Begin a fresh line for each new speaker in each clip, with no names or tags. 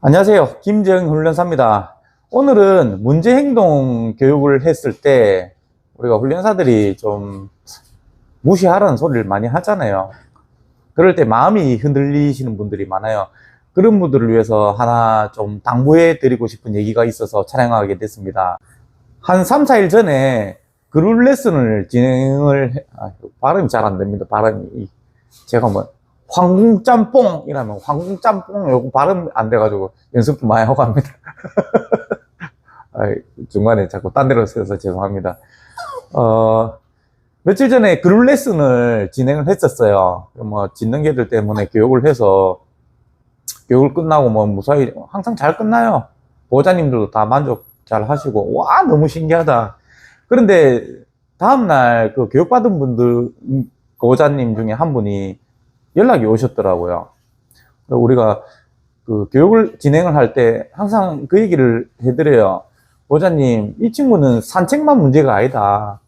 안녕하세요. 김재영 훈련사입니다. 오늘은 문제행동 교육을 했을 때 우리가 훈련사들이 좀 무시하라는 소리를 많이 하잖아요. 그럴 때 마음이 흔들리시는 분들이 많아요. 그런 분들을 위해서 하나 좀 당부해 드리고 싶은 얘기가 있어서 촬영하게 됐습니다. 한 3, 4일 전에 그룹 레슨을 발음이 잘 안 됩니다. 발음이. 제가 뭐 황궁짬뽕 이라면 황궁짬뽕 요거 발음 안 돼가지고 연습 좀 많이 하고 합니다. 중간에 자꾸 딴 데로 쓰여서 죄송합니다. 며칠 전에 그룹 레슨을 진행을 했었어요. 뭐 진능계들 때문에 교육을 해서 교육을 끝나고 뭐 무사히 항상 잘 끝나요. 보호자님들도 다 만족 잘 하시고 와 너무 신기하다. 그런데 다음날 그 교육받은 분들 보호자님 중에 한 분이 연락이 오셨더라고요. 우리가 그 교육을 진행을 할 때 항상 그 얘기를 해드려요. 보호자님, 이 친구는 산책만 문제가 아니다.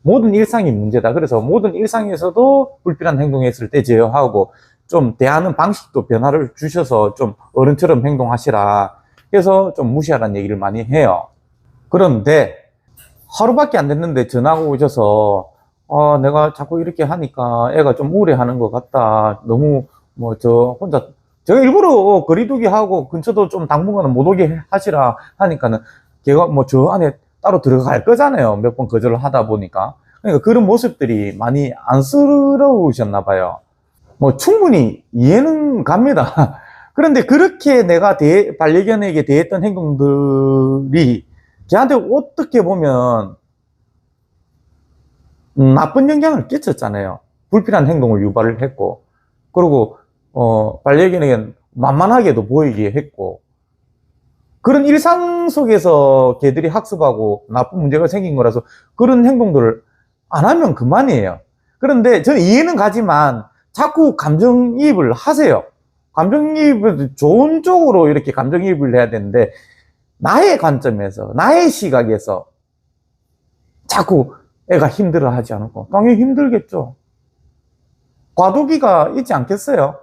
모든 일상이 문제다. 그래서 모든 일상에서도 불필요한 행동했을 때 제어하고 좀 대하는 방식도 변화를 주셔서 좀 어른처럼 행동하시라. 그래서 좀 무시하라는 얘기를 많이 해요. 그런데 하루밖에 안 됐는데 전화가 오셔서 내가 자꾸 이렇게 하니까 애가 좀 우울해하는 것 같다. 너무 제가 일부러 거리두기 하고 근처도 좀 당분간은 못 오게 하시라 하니까는 걔가 뭐 저 안에 따로 들어갈 거잖아요. 몇 번 거절을 하다 보니까. 그러니까 그런 모습들이 많이 안쓰러우셨나 봐요. 뭐 충분히 이해는 갑니다. 그런데 그렇게 내가 반려견에게 대했던 행동들이 걔한테 어떻게 보면 나쁜 영향을 끼쳤잖아요. 불필요한 행동을 유발을 했고, 그리고 반려견에겐 만만하게도 보이게 했고, 그런 일상 속에서 개들이 학습하고 나쁜 문제가 생긴 거라서 그런 행동들을 안 하면 그만이에요. 그런데 저는 이해는 가지만 자꾸 감정이입을 하세요. 감정이입을 좋은 쪽으로 이렇게 감정이입을 해야 되는데 나의 관점에서 나의 시각에서 자꾸 애가 힘들어 하지 않을까? 당연히 힘들겠죠. 과도기가 있지 않겠어요?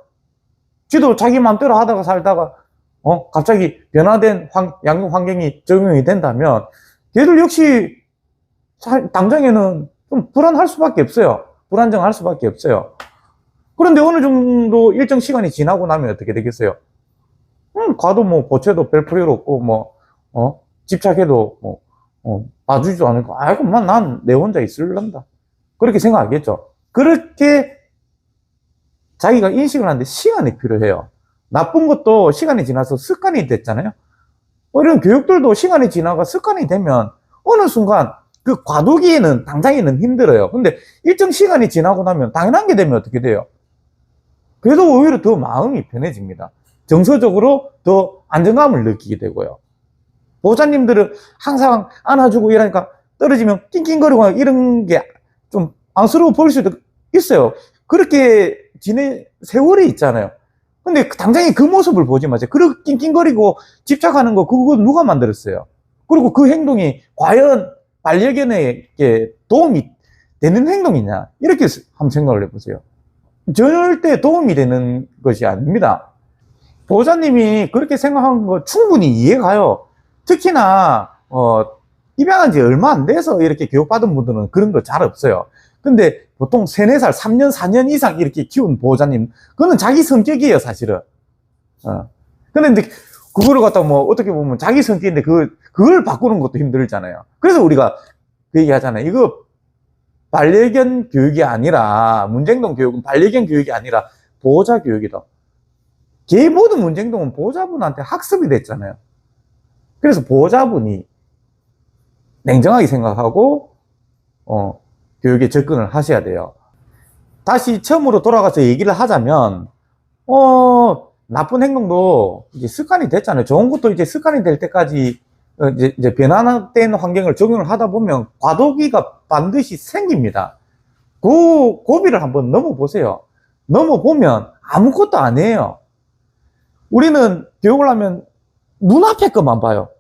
쥐도 자기 마음대로 하다가 살다가 갑자기 변화된 양육 환경이 적용이 된다면 걔들 역시 당장에는 좀 불안할 수밖에 없어요. 불안정할 수밖에 없어요. 그런데 어느 정도 일정 시간이 지나고 나면 어떻게 되겠어요? 가도 뭐 보채도 별 필요 없고 집착해도 봐주지도 않을까. 아이고, 난 내 혼자 있을란다. 그렇게 생각하겠죠. 그렇게 자기가 인식을 하는데 시간이 필요해요. 나쁜 것도 시간이 지나서 습관이 됐잖아요. 이런 교육들도 시간이 지나가 습관이 되면 어느 순간 그 과도기에는 당장에는 힘들어요. 근데 일정 시간이 지나고 나면 당연한 게 되면 어떻게 돼요? 그래도 오히려 더 마음이 편해집니다. 정서적으로 더 안정감을 느끼게 되고요. 보호자님들은 항상 안아주고 이러니까 떨어지면 낑낑거리고 이런 게 좀 안쓰러워 보일 수도 있어요. 그렇게 지낸 세월이 있잖아요. 근데 당장에 그 모습을 보지 마세요. 그렇게 낑낑거리고 집착하는 거 그거 누가 만들었어요? 그리고 그 행동이 과연 반려견에게 도움이 되는 행동이냐? 이렇게 한번 생각을 해보세요. 절대 도움이 되는 것이 아닙니다. 보호자님이 그렇게 생각한 거 충분히 이해가요. 특히나 입양한 지 얼마 안 돼서 이렇게 교육받은 분들은 그런 거 잘 없어요. 근데 보통 3, 4살, 3년, 4년 이상 이렇게 키운 보호자님, 그거는 자기 성격이에요, 사실은. 근데 그거를 갖다 뭐 어떻게 보면 자기 성격인데 그걸 바꾸는 것도 힘들잖아요. 그래서 우리가 그 얘기 하잖아요. 이거 반려견 교육이 아니라, 문제행동 교육은 반려견 교육이 아니라 보호자 교육이다. 개 모든 문제행동은 보호자분한테 학습이 됐잖아요. 그래서 보호자분이 냉정하게 생각하고 교육에 접근을 하셔야 돼요. 다시 처음으로 돌아가서 얘기를 하자면 나쁜 행동도 이제 습관이 됐잖아요. 좋은 것도 이제 습관이 될 때까지 이제 변화된 환경을 적용을 하다 보면 과도기가 반드시 생깁니다. 그 고비를 한번 넘어보세요. 넘어보면 아무것도 아니에요. 우리는 교육을 하면 눈앞에 것만 봐요.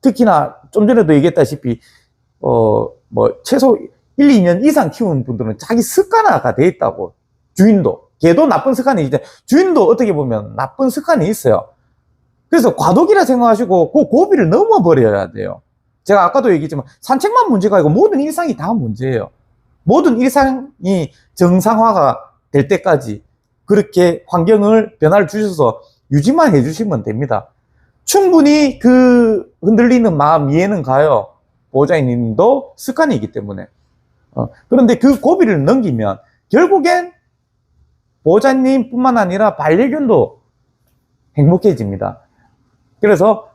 특히나 좀 전에도 얘기했다시피 최소 1, 2년 이상 키운 분들은 자기 습관화가 돼 있다고. 주인도. 걔도 나쁜 습관이 있는데 주인도 어떻게 보면 나쁜 습관이 있어요. 그래서 과도기라 생각하시고 그 고비를 넘어버려야 돼요. 제가 아까도 얘기했지만 산책만 문제가 아니고 모든 일상이 다 문제예요. 모든 일상이 정상화가 될 때까지 그렇게 환경을 변화를 주셔서 유지만 해주시면 됩니다. 충분히 그 흔들리는 마음 이해는 가요. 보호자님도 습관이기 때문에. 그런데 그 고비를 넘기면 결국엔 보호자님뿐만 아니라 반려견도 행복해집니다. 그래서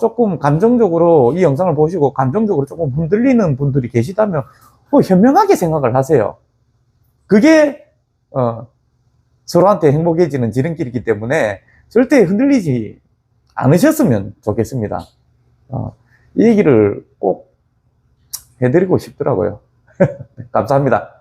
조금 감정적으로 이 영상을 보시고 감정적으로 조금 흔들리는 분들이 계시다면 현명하게 생각을 하세요. 그게 서로한테 행복해지는 지름길이기 때문에 절대 흔들리지 않으셨으면 좋겠습니다. 이 얘기를 꼭 해드리고 싶더라고요. 감사합니다.